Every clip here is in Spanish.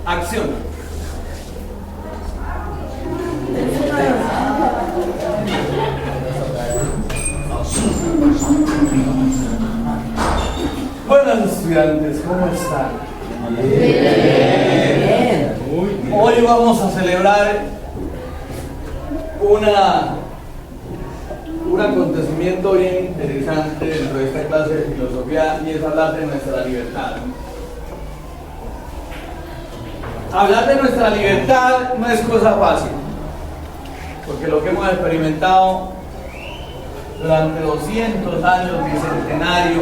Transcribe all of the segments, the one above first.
Acción. Buenos estudiantes, ¿cómo están? Bien. Hoy vamos a celebrar un acontecimiento bien interesante dentro de esta clase de filosofía, y es hablar de nuestra libertad. Hablar de nuestra libertad no es cosa fácil, porque lo que hemos experimentado durante 200 años bicentenario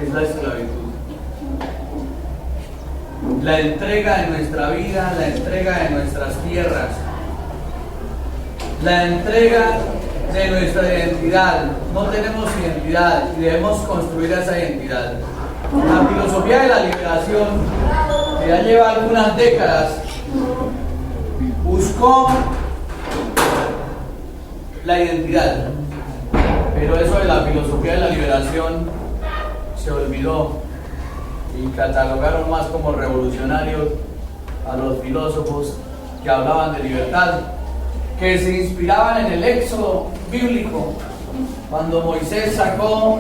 es la esclavitud. La entrega de nuestra vida, la entrega de nuestras tierras, la entrega de nuestra identidad. No tenemos identidad y debemos construir esa identidad. La filosofía de la liberación, que ya lleva algunas décadas, buscó la identidad, pero eso de la filosofía de la liberación se olvidó y catalogaron más como revolucionarios a los filósofos que hablaban de libertad, que se inspiraban en el éxodo bíblico, cuando Moisés sacó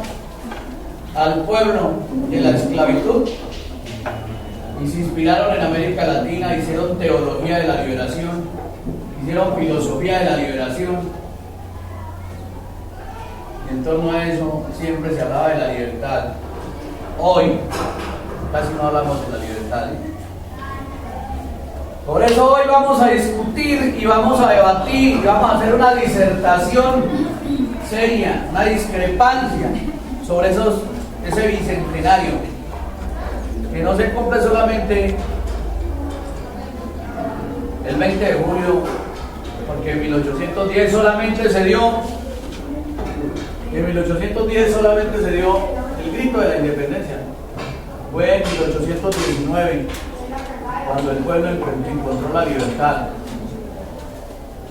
al pueblo de la esclavitud, y se inspiraron en América Latina, hicieron teología de la liberación, hicieron filosofía de la liberación. En torno a eso siempre se hablaba de la libertad. Hoy casi no hablamos de la libertad. Por eso hoy vamos a discutir y vamos a debatir y vamos a hacer una disertación seria, una discrepancia sobre ese bicentenario, que no se cumple solamente el 20 de julio, porque en 1810 solamente se dio el grito de la independencia. Fue en 1819 cuando el pueblo encontró la libertad,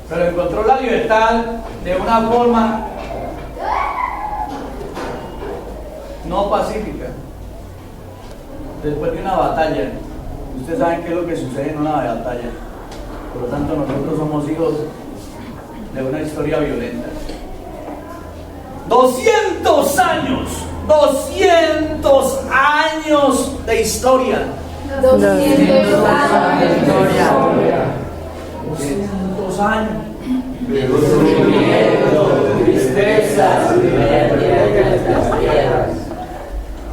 pero encontró la libertad de una forma no pacífica, después de una batalla. Ustedes saben qué es lo que sucede en una batalla, por lo tanto nosotros somos hijos de una historia violenta. 200 años de historia. 200 años de historia. 200 años de sufrimiento, tristezas,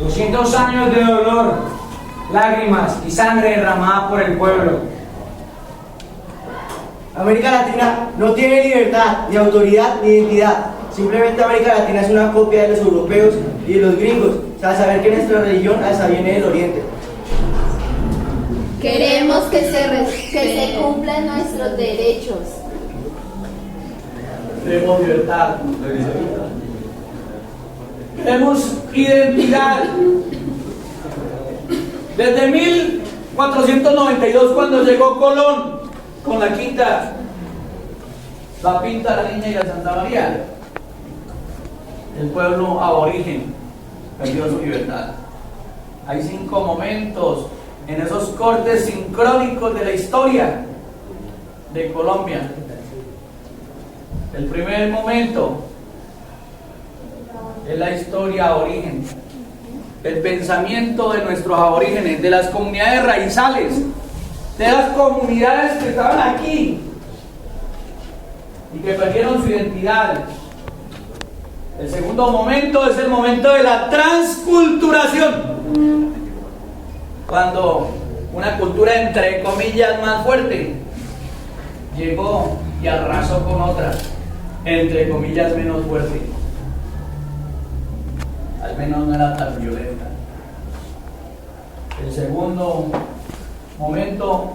200 años de dolor, lágrimas y sangre derramada por el pueblo. América Latina no tiene libertad, ni autoridad, ni identidad. Simplemente América Latina es una copia de los europeos y de los gringos, al saber que nuestra religión hasta viene del oriente. Queremos que se cumplan nuestros derechos. Queremos libertad. Queremos identidad. Desde 1492, cuando llegó Colón con la quinta, la Pinta, la Niña y la Santa María, el pueblo aborigen perdió su libertad. Hay 5 momentos en esos cortes sincrónicos de la historia de Colombia. El primer momento es la historia aborigen, el pensamiento de nuestros aborígenes, de las comunidades raizales, de las comunidades que estaban aquí y que perdieron su identidad. El segundo momento es el momento de la transculturación, cuando una cultura entre comillas más fuerte llegó y arrasó con otra entre comillas menos fuerte. Al menos no era tan violenta. El segundo momento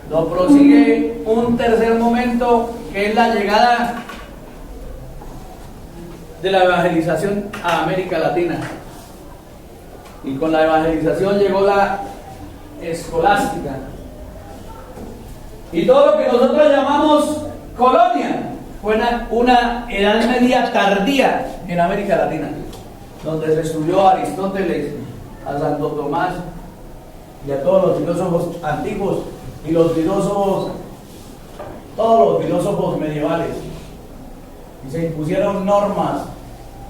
lo prosigue un tercer momento, que es la llegada de la evangelización a América Latina. Y con la evangelización llegó la escolástica. Y todo lo que nosotros llamamos colonia fue una edad media tardía en América Latina, donde se estudió a Aristóteles, a Santo Tomás y a todos los filósofos antiguos y los filósofos, todos los filósofos medievales, y se impusieron normas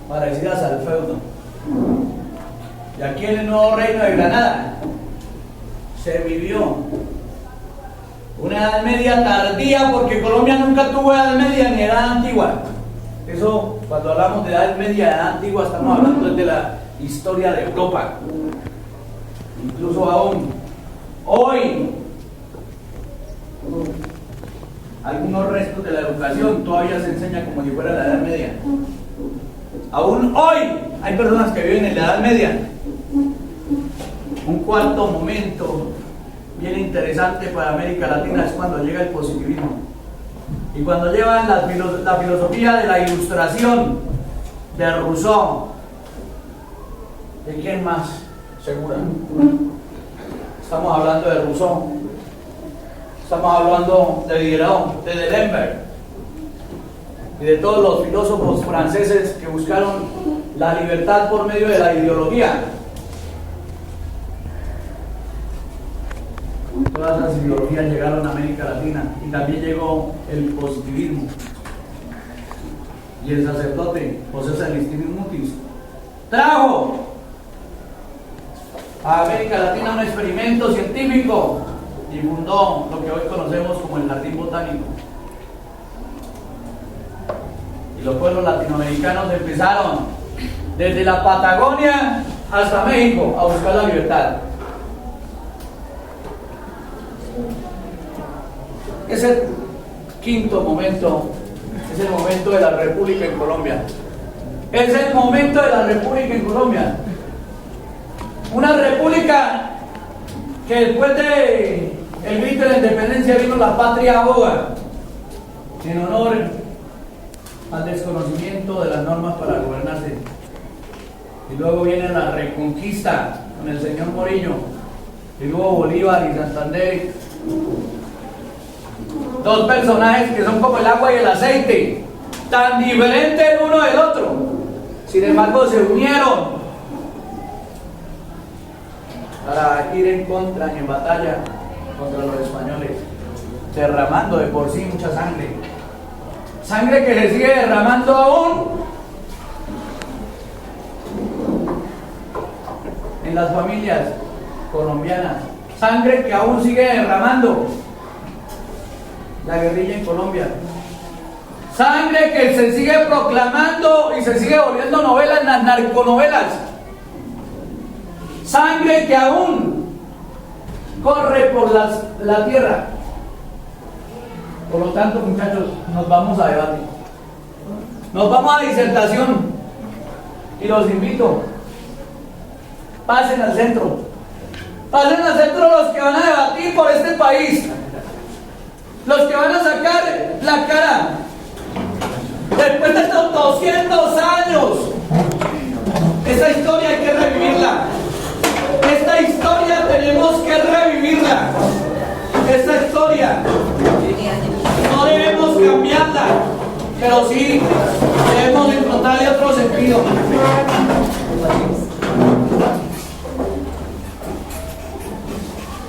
parecidas al feudo. Y aquí en el nuevo reino de Granada se vivió una edad media tardía, porque Colombia nunca tuvo edad media ni edad antigua. Eso, cuando hablamos de edad media, edad antigua, estamos hablando de la historia de Europa. Incluso aún hoy, algunos restos de la educación todavía se enseña como si fuera la edad media. Aún hoy hay personas que viven en la edad media. Un cuarto momento bien interesante para América Latina es cuando llega el positivismo y cuando llevan la filosofía de la ilustración de Rousseau. ¿De quién más? Segura. Estamos hablando de Rousseau, estamos hablando de Diderot, de D'Alembert y de todos los filósofos franceses que buscaron la libertad por medio de la ideología. Todas las ideologías llegaron a América Latina y también llegó el positivismo. Y el sacerdote José Celestino Mutis trajo a América Latina un experimento científico y fundó lo que hoy conocemos como el Jardín Botánico. Y los pueblos latinoamericanos empezaron desde la Patagonia hasta México a buscar la libertad. Es el quinto momento, es el momento de la República en Colombia. Es el momento de la República en Colombia. Una república que después de el grito de la independencia vino la patria aboga, en honor al desconocimiento de las normas para gobernarse. Y luego viene la reconquista con el señor Morillo, y luego Bolívar y Santander. Dos personajes que son como el agua y el aceite, tan diferentes el uno del otro, sin embargo se unieron para ir en contra, en batalla contra los españoles, derramando de por sí mucha sangre, sangre que se sigue derramando aún en las familias colombianas, sangre que aún sigue derramando la guerrilla en Colombia, sangre que se sigue proclamando y se sigue volviendo novela en las narconovelas, sangre que aún corre por la tierra. Por lo tanto, muchachos, nos vamos a debate, nos vamos a disertación, y los invito, pasen al centro los que van a debatir por este país, los que van a sacar la cara después de estos 200 años. Esa historia hay que revivirla. Esta historia tenemos que revivirla. Esta historia no debemos cambiarla, pero sí debemos encontrarle otro sentido.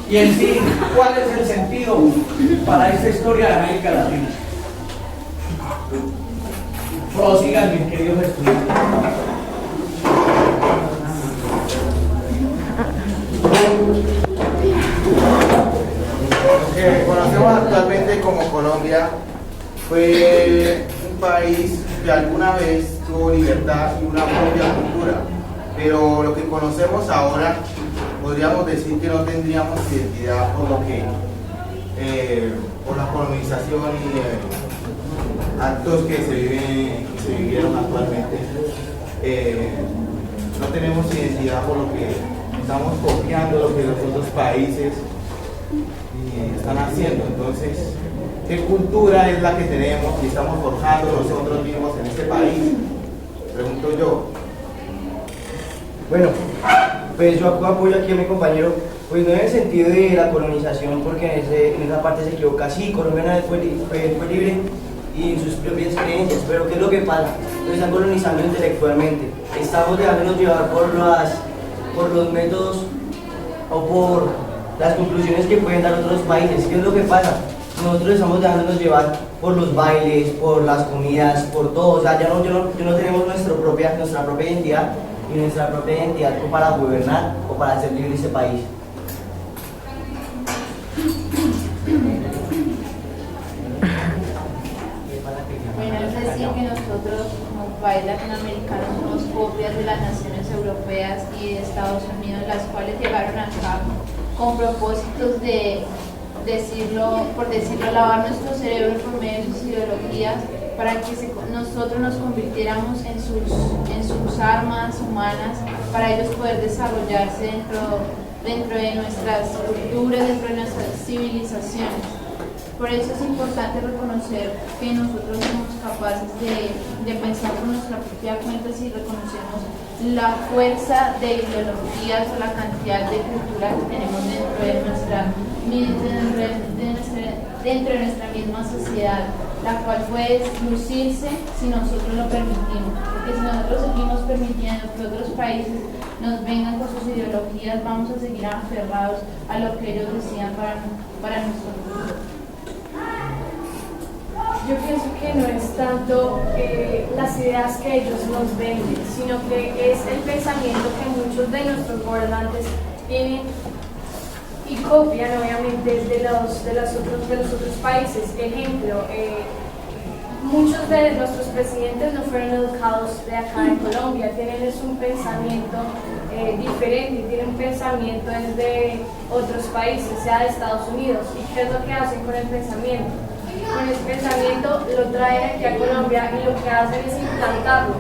Y en sí, ¿cuál es el sentido para esta historia de América Latina? Prosigan, mis queridos estudiantes. Lo que conocemos actualmente como Colombia fue un país que alguna vez tuvo libertad y una propia cultura, pero lo que conocemos ahora podríamos decir que no tendríamos identidad por lo que por la colonización y actos que se vivieron actualmente. No tenemos identidad por lo que estamos copiando lo que los otros países están haciendo. Entonces, ¿qué cultura es la que tenemos y estamos forjando nosotros mismos en este país? Pregunto yo. Bueno, pues yo apoyo aquí a mi compañero, pues no en el sentido de la colonización, porque en esa parte se equivoca. Sí, Colombia fue libre y sus propias creencias, pero ¿qué es lo que pasa? Nos están colonizando intelectualmente, estamos dejándonos llevar por los métodos o por las conclusiones que pueden dar otros países. ¿Qué es lo que pasa? Nosotros estamos dejándonos llevar por los bailes, por las comidas, por todo. O sea, ya no tenemos nuestra propia identidad y nuestra propia identidad para gobernar o para hacer libre este país. Bueno, es decir que nosotros como país latinoamericano somos copias de las naciones europeas y de Estados Unidos, las cuales llegaron acá con propósitos de por decirlo, lavar nuestro cerebro por medio de sus ideologías para que nosotros nos convirtiéramos en sus armas humanas para ellos poder desarrollarse dentro de nuestras culturas, dentro de nuestras civilizaciones. Por eso es importante reconocer que nosotros somos capaces de pensar por nuestra propia cuenta si reconocemos la fuerza de ideologías o la cantidad de cultura que tenemos dentro de nuestra misma sociedad, la cual puede lucirse si nosotros lo permitimos. Porque si nosotros seguimos permitiendo que otros países nos vengan con sus ideologías, vamos a seguir aferrados a lo que ellos decían para nuestro futuro. Yo pienso que no es tanto las ideas que ellos nos venden, sino que es el pensamiento que muchos de nuestros gobernantes tienen y copian, obviamente, de los otros países. Ejemplo, muchos de nuestros presidentes no fueron educados de acá en Colombia, tienen un pensamiento diferente, tienen un pensamiento desde otros países, sea de Estados Unidos. ¿Y qué es lo que hacen con el pensamiento? Con ese pensamiento lo traen aquí a Colombia y lo que hacen es implantarlo.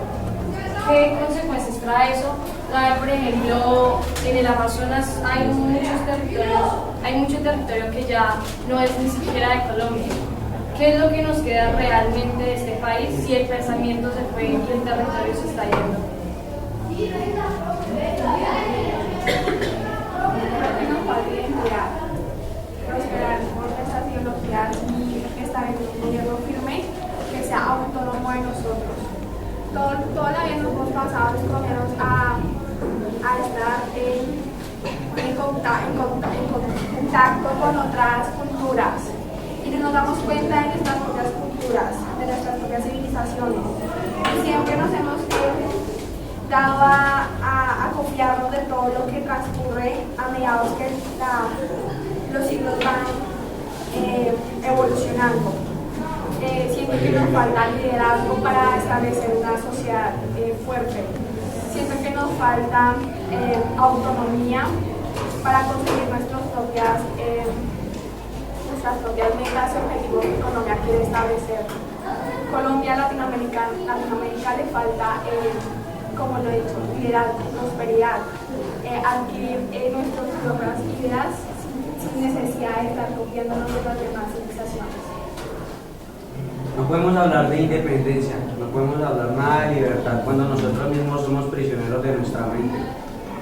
¿Qué consecuencias trae eso? Trae, por ejemplo, en el Amazonas hay mucho territorio que ya no es ni siquiera de Colombia. ¿Qué es lo que nos queda realmente de este país si el pensamiento se fue y el territorio se está yendo? Creo que nos falta identidad, prosperar por nuestras ideologías y estar en un gobierno firme que sea autónomo de nosotros. Toda la vida nos hemos pasado los colombianos a estar en contacto con otras culturas y no nos damos cuenta de nuestras propias culturas, de nuestras propias civilizaciones. Y siempre nos hemos dado a confiarnos de todo lo que transcurre a mediados que los siglos van evolucionando. Siento que nos falta liderazgo para establecer una sociedad fuerte. Siento que nos falta autonomía para conseguir nuestras propias metas y objetivos que Colombia quiere establecer. Colombia, Latinoamérica le falta, como lo he dicho, liderazgo, prosperidad, adquirir nuestras propias ideas sin necesidad de estar copiándonos de las demás civilizaciones. No podemos hablar de independencia, no podemos hablar nada de libertad cuando nosotros mismos somos prisioneros de nuestra mente.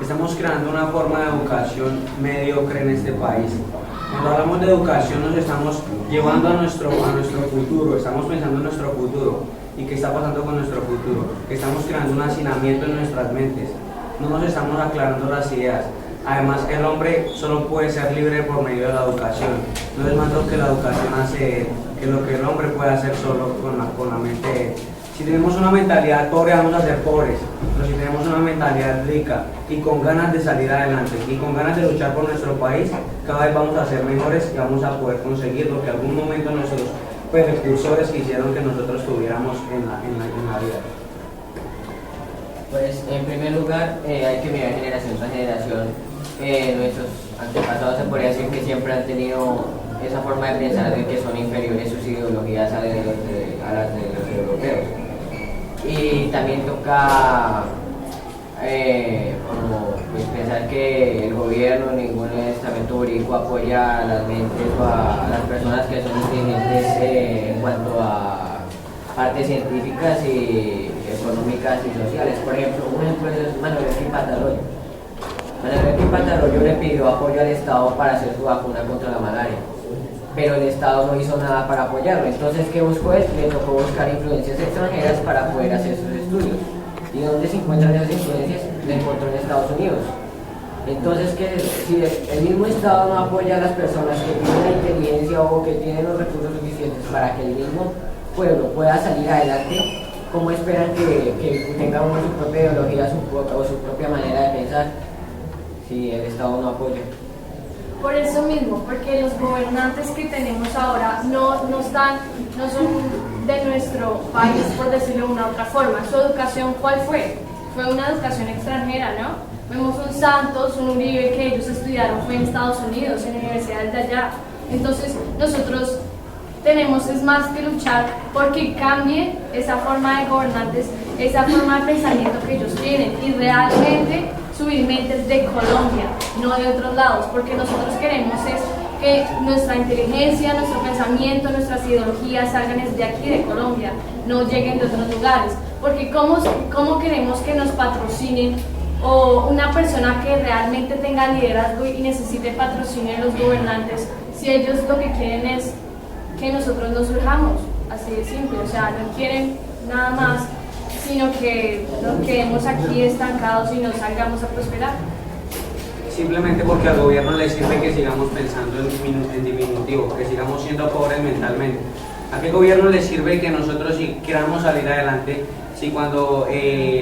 Estamos creando una forma de educación mediocre en este país. Cuando hablamos de educación nos estamos llevando a nuestro futuro, estamos pensando en nuestro futuro. ¿Y qué está pasando con nuestro futuro? Estamos creando un hacinamiento en nuestras mentes, no nos estamos aclarando las ideas. Además, el hombre solo puede ser libre por medio de la educación. No es más lo que la educación hace que lo que el hombre puede hacer solo con la mente. Si tenemos una mentalidad pobre, vamos a ser pobres. Pero si tenemos una mentalidad rica y con ganas de salir adelante y con ganas de luchar por nuestro país, cada vez vamos a ser mejores y vamos a poder conseguir lo que algún momento nuestros precursores quisieron que nosotros tuviéramos en la vida. Pues en primer lugar hay que mirar generación tras generación. Nuestros antepasados se podría decir que siempre han tenido esa forma de pensar de que son inferiores sus ideologías a las de los europeos. Y también toca pensar que el gobierno, ningún estamento jurídico apoya a las mentes o a las personas que son inteligentes en cuanto a partes científicas y económicas y sociales. Por ejemplo, un ejemplo es Manuel Elkin Pataroyo. Manuel Elkin Pataroyo le pidió apoyo al Estado para hacer su vacuna contra la malaria, pero el Estado no hizo nada para apoyarlo. Entonces, ¿qué buscó él? Le tocó buscar influencias extranjeras para poder hacer sus estudios. ¿Y dónde se encuentran esas influencias? La encontró en Estados Unidos. Entonces, que si el mismo Estado no apoya a las personas que tienen la inteligencia o que tienen los recursos suficientes para que el mismo pueblo pueda salir adelante, ¿cómo esperan que tenga uno su propia ideología o su propia manera de pensar si el Estado no apoya? Por eso mismo, porque los gobernantes que tenemos ahora no son de nuestro país, por decirlo de una otra forma. ¿Su educación cuál fue? Fue una educación extranjera, ¿no? Vemos un Santos, un Uribe que ellos estudiaron fue en Estados Unidos, en universidades de allá. Entonces nosotros tenemos es más que luchar porque cambie esa forma de gobernantes, esa forma de pensamiento que ellos tienen y realmente subir mentes de Colombia, no de otros lados, porque nosotros queremos es que nuestra inteligencia, nuestro pensamiento, nuestras ideologías salgan desde aquí de Colombia, no lleguen de otros lugares, porque ¿cómo queremos que nos patrocinen o una persona que realmente tenga liderazgo y necesite patrocinio de los gobernantes si ellos lo que quieren es que nosotros nos surjamos, así de simple, o sea, no quieren nada más sino que nos quedemos aquí estancados y no salgamos a prosperar. Simplemente porque al gobierno le sirve que sigamos pensando en diminutivo, que sigamos siendo pobres mentalmente. ¿A qué gobierno le sirve que nosotros si queramos salir adelante si cuando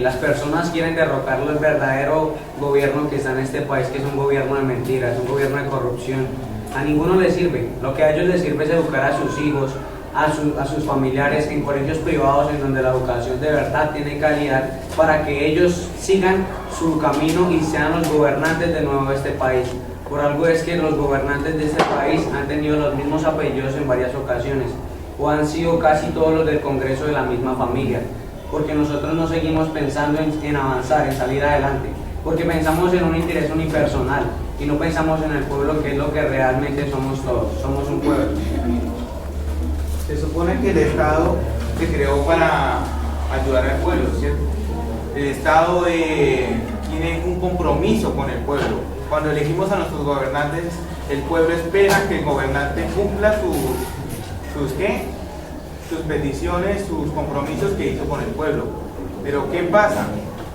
las personas quieren derrocarlo el verdadero gobierno que está en este país, que es un gobierno de mentiras, un gobierno de corrupción? A ninguno le sirve. Lo que a ellos les sirve es educar a sus hijos, a sus familiares en colegios privados en donde la educación de verdad tiene calidad para que ellos sigan su camino y sean los gobernantes de nuevo de este país. Por algo es que los gobernantes de este país han tenido los mismos apellidos en varias ocasiones o han sido casi todos los del Congreso de la misma familia, porque nosotros no seguimos pensando en avanzar, en salir adelante, porque pensamos en un interés unipersonal y no pensamos en el pueblo, que es lo que realmente somos todos, somos un pueblo. Se supone que el Estado se creó para ayudar al pueblo, ¿cierto? El Estado tiene un compromiso con el pueblo. Cuando elegimos a nuestros gobernantes, el pueblo espera que el gobernante cumpla sus peticiones, sus compromisos que hizo con el pueblo. Pero ¿qué pasa?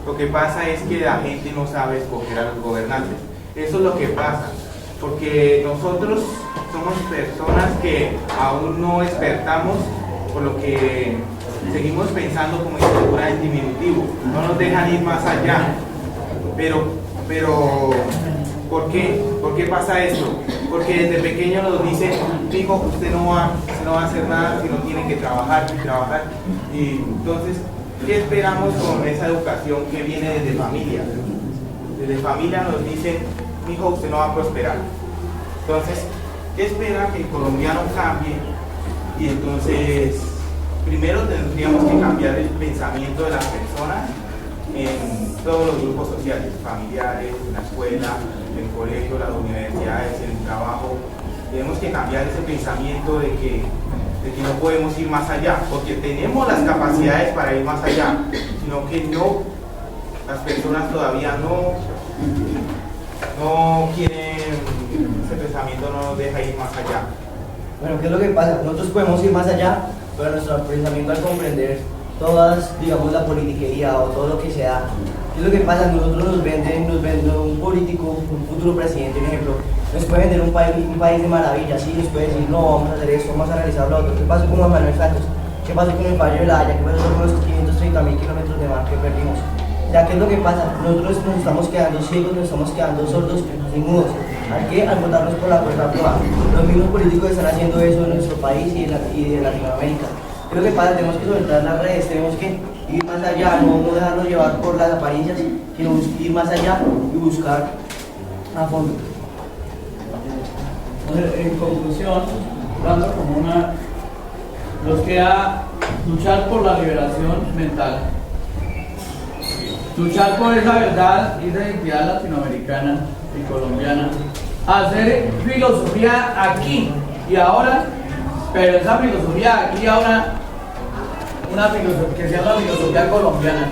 Lo que pasa es que la gente no sabe escoger a los gobernantes. Eso es lo que pasa, porque nosotros somos personas que aún no despertamos, por lo que seguimos pensando como dictadura en diminutivo, no nos dejan ir más allá. Pero ¿por qué? ¿Por qué pasa esto? Porque desde pequeño nos dicen, hijo, usted no va a hacer nada, sino tiene que trabajar y trabajar. Y entonces, ¿qué esperamos con esa educación que viene desde familia? Desde familia nos dicen, hijo, usted no va a prosperar. Entonces, ¿qué espera que el colombiano cambie? Y entonces, primero tendríamos que cambiar el pensamiento de las personas en todos los grupos sociales, familiares, en la escuela, en el colegio, las universidades, en el trabajo. Tenemos que cambiar ese pensamiento de que no podemos ir más allá, porque tenemos las capacidades para ir más allá, sino que no, las personas todavía no quieren, ese pensamiento no nos deja ir más allá. Bueno, ¿qué es lo que pasa? Nosotros podemos ir más allá, pero nuestro pensamiento al comprender todas, digamos, la politiquería o todo lo que sea, ¿qué es lo que pasa? Nosotros nos venden un político, un futuro presidente, por ejemplo, nos puede vender un país de maravillas, sí, nos puede decir, no, vamos a hacer esto, vamos a realizar lo otro. ¿Qué pasó con Juan Manuel Santos? ¿Qué pasó con el Valle de la Haya? ¿Qué pasó con los 530.000 kilómetros de mar que perdimos? Ya, ¿qué es lo que pasa? Nosotros nos estamos quedando ciegos, nos estamos quedando sordos y mudos. ¿A qué? Al votarnos por la fuerza prueba. Los mismos políticos están haciendo eso en nuestro país y en Latinoamérica. ¿Qué es lo que pasa? Tenemos que soltar las redes, tenemos que ir más allá, no dejarnos llevar por las apariencias, sino ir más allá y buscar a fondo. En conclusión, dando como nos queda luchar por la liberación mental, luchar por esa verdad y esa identidad latinoamericana y colombiana, hacer filosofía aquí y ahora, pero esa filosofía aquí y ahora, que sea una filosofía colombiana,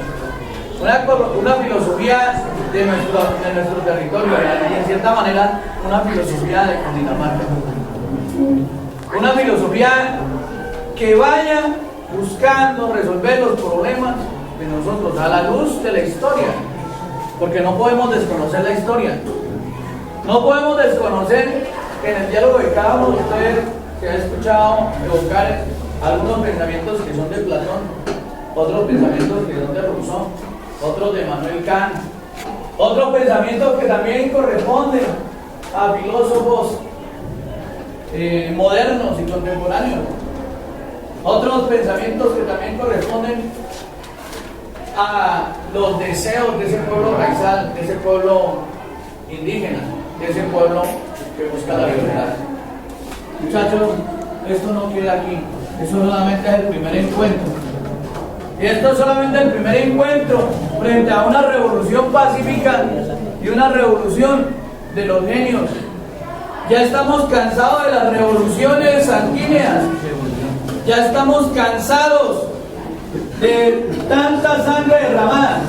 una filosofía de nuestro territorio y en cierta manera una filosofía de Cundinamarca, una filosofía que vaya buscando resolver los problemas de nosotros a la luz de la historia, porque no podemos desconocer la historia. No podemos desconocer que en el diálogo de cada uno de ustedes se ha escuchado evocar algunos pensamientos que son de Platón, otros pensamientos que son de Rousseau, otros de Manuel Kant, otros pensamientos que también corresponden a filósofos modernos y contemporáneos, otros pensamientos que también corresponden a los deseos de ese pueblo raizal, de ese pueblo indígena, de ese pueblo que busca la libertad. Muchachos, esto no queda aquí, eso solamente es el primer encuentro. Y esto es solamente el primer encuentro frente a una revolución pacífica y una revolución de los genios. Ya estamos cansados de las revoluciones sanguíneas, ya estamos cansados de tanta sangre derramada,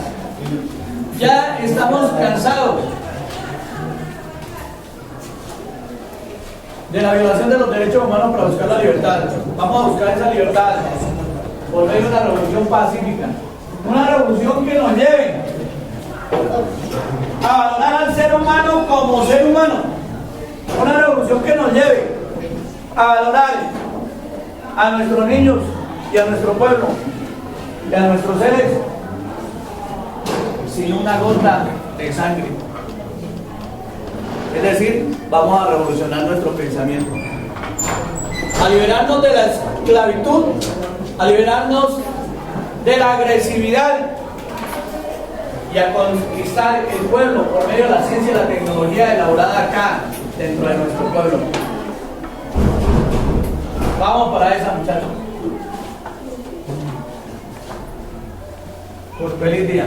ya estamos cansados de la violación de los derechos humanos para buscar la libertad. Vamos a buscar esa libertad por medio de una revolución pacífica, una revolución que nos lleve a valorar al ser humano como ser humano, una revolución que nos lleve a valorar a nuestros niños y a nuestro pueblo y a nuestros seres sin una gota de sangre. Es decir, vamos a revolucionar nuestro pensamiento, a liberarnos de la esclavitud, a liberarnos de la agresividad y a conquistar el pueblo por medio de la ciencia y la tecnología elaborada acá, dentro de nuestro pueblo. Vamos para esa, muchachos. Pues feliz día.